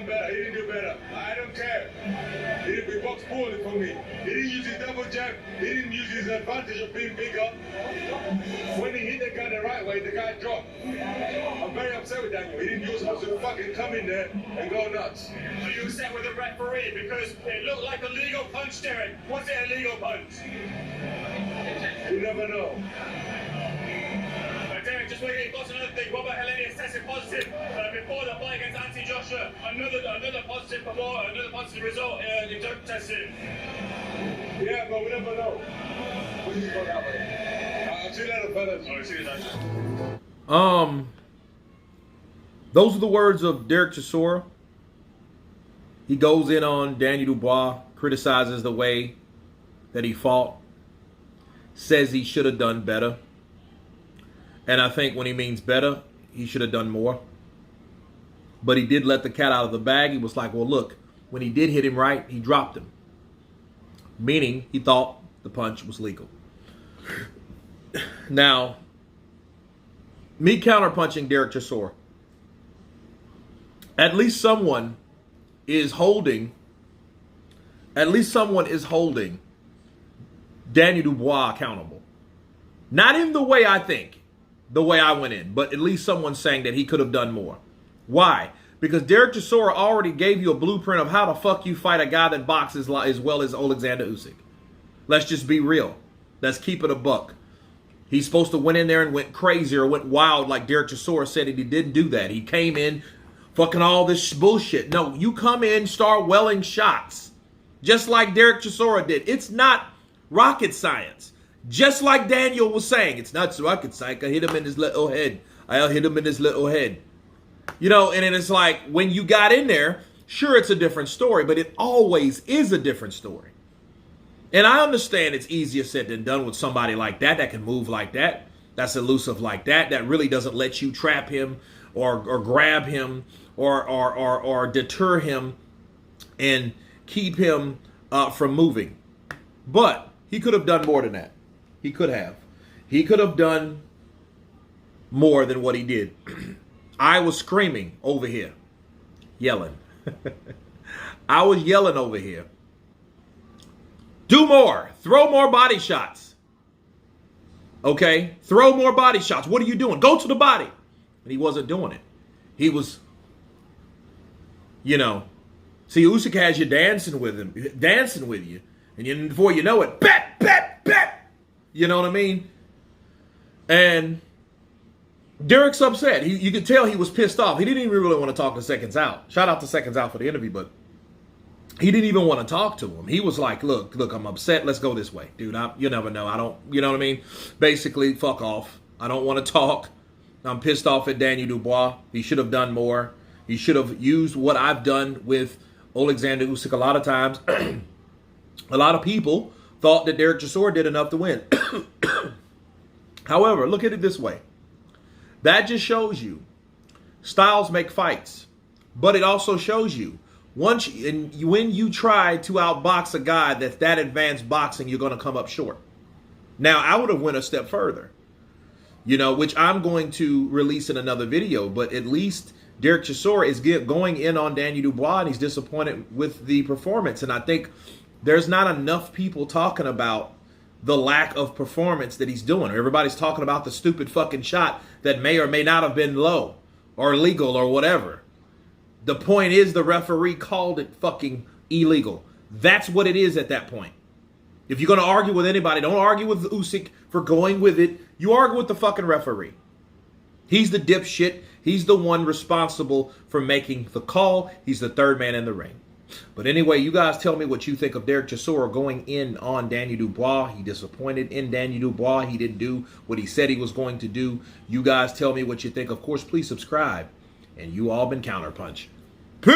done better. He didn't do better. I don't care. He boxed poorly for me. He didn't use his double jab. He didn't use his advantage of being bigger. When he hit the guy the right way, the guy dropped. I'm very upset with Daniel. He didn't use supposed to fucking come in there and go nuts. Are you upset with the referee? Because it looked like a legal punch, Derek. Was it a legal punch? You never know. Derek, just wait, you've got another thing. Robert Helenius tested positive before the fight against Anthony Joshua. Another positive result in drug testing. Yeah, but we never know. We just go that way. I'll see you later, fellas. All right, see you later. Those are the words of Derek Chisora. He goes in on Daniel Dubois, criticizes the way that he fought, says he should have done better. And I think when he means better, he should have done more. But he did let the cat out of the bag. He was like, well, look, when he did hit him right, he dropped him. Meaning he thought the punch was legal. Now, me counterpunching Derek Chisora. At least someone is holding Daniel Dubois accountable. Not in the way I think. The way I went in, but at least someone's saying that he could have done more. Why? Because Derek Chisora already gave you a blueprint of how the fuck you fight a guy that boxes as well as Alexander Usyk. Let's just be real. Let's keep it a buck. He's supposed to went in there and went crazy or went wild like Derek Chisora said, and he didn't do that. He came in fucking all this bullshit. No, you come in, start welling shots. Just like Derek Chisora did. It's not rocket science. Just like Daniel was saying, it's not rocket science. I hit him in his little head. I'll hit him in his little head. You know, and it's like when you got in there, sure, it's a different story, but it always is a different story. And I understand it's easier said than done with somebody like that can move like that, that's elusive like that really doesn't let you trap him or grab him or deter him and keep him from moving. But he could have done more than that. He could have. He could have done more than what he did. I was screaming over here. Yelling. I was yelling over here. Do more. Throw more body shots. Okay? Throw more body shots. What are you doing? Go to the body. And he wasn't doing it. He was, you know. See, Usyk has you dancing with him. Dancing with you. And before you know it, bet, bet, bet. You know what I mean? And Derek's upset. You could tell he was pissed off. He didn't even really want to talk to Seconds Out. Shout out to Seconds Out for the interview, but he didn't even want to talk to him. He was like, look, I'm upset. Let's go this way. Dude, you never know. I don't, you know what I mean? Basically, fuck off. I don't want to talk. I'm pissed off at Daniel Dubois. He should have done more. He should have used what I've done with Alexander Usyk a lot of times. A lot of people thought that Derek Chisora did enough to win. However, look at it this way. That just shows you styles make fights. But it also shows you when you try to outbox a guy that's that advanced boxing, you're going to come up short. Now, I would have went a step further, you know, which I'm going to release in another video. But at least Derek Chisora is going in on Daniel Dubois, and he's disappointed with the performance. And I think there's not enough people talking about the lack of performance that he's doing. Everybody's talking about the stupid fucking shot that may or may not have been low or legal or whatever. The point is the referee called it fucking illegal. That's what it is at that point. If you're going to argue with anybody, don't argue with Usyk for going with it. You argue with the fucking referee. He's the dipshit. He's the one responsible for making the call. He's the third man in the ring. But anyway, you guys tell me what you think of Derek Chisora going in on Daniel Dubois. He disappointed in Daniel Dubois. He didn't do what he said he was going to do. You guys tell me what you think. Of course, please subscribe. And you all been Counterpunch. Peace!